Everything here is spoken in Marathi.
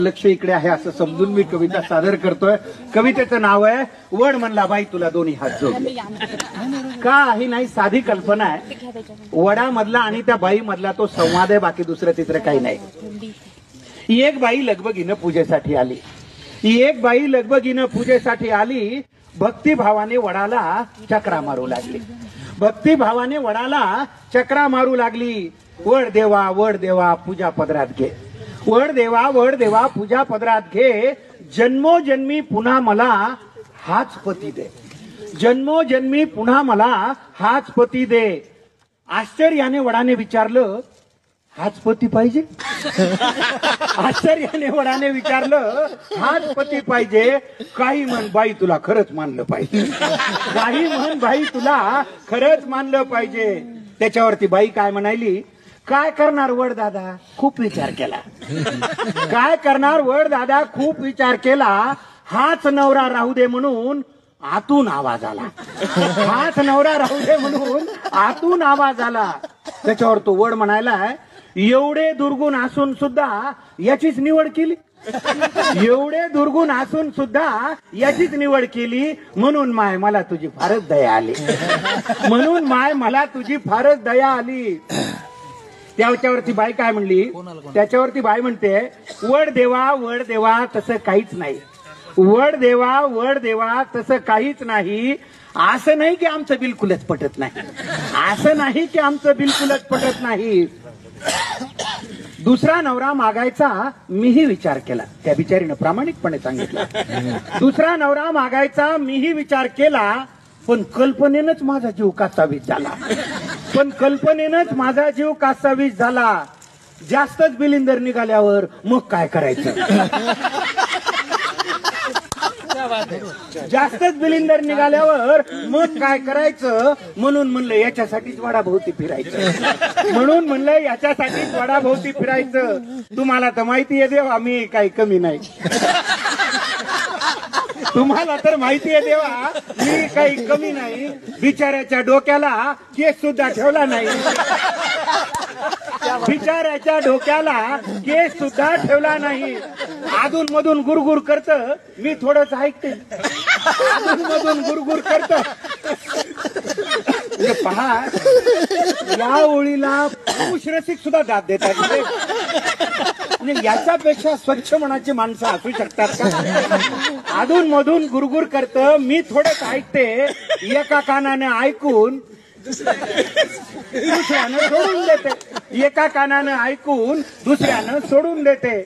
लक्ष इकडे आहे असं समजून मी कविता सादर करतोय। कवितेचं नाव आहे वड म्हणला बाई तुला दोन्ही हात जोड। का ही नाही साधी कल्पना आहे, वडामधला आणि त्या बाई मधला तो संवाद आहे, बाकी दुसरं तिसरं काही नाही। एक बाई लगबगीनं पूजेसाठी आली, एक बाई लगबगीनं पूजेसाठी आली, भक्तिभावाने वडाला चक्रा मारू लागली, भक्तिभावाने वडाला चक्रा मारू लागली। वड देवा पूजा पदरात घे, वड देवा पूजा पदरात घे, जन्मोजन्मी पुन्हा मला हाच पती दे, जन्मोजन्मी पुन्हा मला हाच पती दे। आश्चर्याने वडाने विचारलं, हाच पती पाहिजे? आश्चर्याने वडाने विचारलं, हाच पती पाहिजे? काही म्हण बाई तुला खरंच मानलं पाहिजे, काही म्हण बाई तुला खरंच मानलं पाहिजे। त्याच्यावरती बाई काय म्हणाली, काय करणार वड दादा, खूप विचार केला, काय करणार वड दादा, खूप विचार केला, हाच नवरा राहू दे म्हणून आतून आवाज आला, हाच नवरा राहू दे म्हणून आतून आवाज आला। त्याच्यावर तो वड म्हणायला, एवढे दुर्गुण असून सुद्धा याचीच निवड केली, एवढे दुर्गुण असून सुद्धा याचीच निवड केली, म्हणून माय मला तुझी फारच दया आली, म्हणून माय मला तुझी फारच दया आली। त्याच्यावरती बाई काय म्हणली, त्याच्यावरती बाई म्हणते, वड देवा तसं काहीच नाही, वड देवा तसं काहीच नाही। असं नाही की आमचं बिलकुलच पटत नाही, असं नाही की आमचं बिलकुलच पटत नाही। दुसरा नवरा मागायचा मीही विचार केला, त्या बिचारीनं प्रामाणिकपणे सांगितलं, दुसरा नवरा मागायचा मीही विचार केला, पण कल्पनेनंच माझा जीव कासावीस झाला, पण कल्पनेनंच माझा जीव कासावीस झाला। जास्तच बिलिंदर निघाल्यावर मग काय करायचं, जास्तच बिलिंदर निघाल्यावर मग काय करायचं, म्हणून म्हणलं याच्यासाठीच वडाभोवती फिरायचं, म्हणून म्हणलं याच्यासाठीच वडाभोवती फिरायचं। तुम्हाला तर माहिती आहे देवा मी काही कमी नाही, तुम्हाला तर माहिती आहे देवा मी काही कमी नाही, बिचाऱ्याच्या डोक्याला केस सुद्धा ठेवला नाही, बिचाऱ्याच्या डोक्याला केस सुद्धा ठेवला नाही। अधून मधून गुरगुर करत मी थोडंच ऐकते, अधून मधून गुरगुर करत। पहा या ओळीला पुरुष रसिक सुद्धा दाद देतात, याच्यापेक्षा स्वच्छ मनाची माणसं असू शकतात का? अधून मधून गुरगुर करत मी थोडंच ऐकते, एका कानाने ऐकून दुसऱ्यानं सोडून देते, एका कानानं ऐकून दुसऱ्यानं सोडून देते।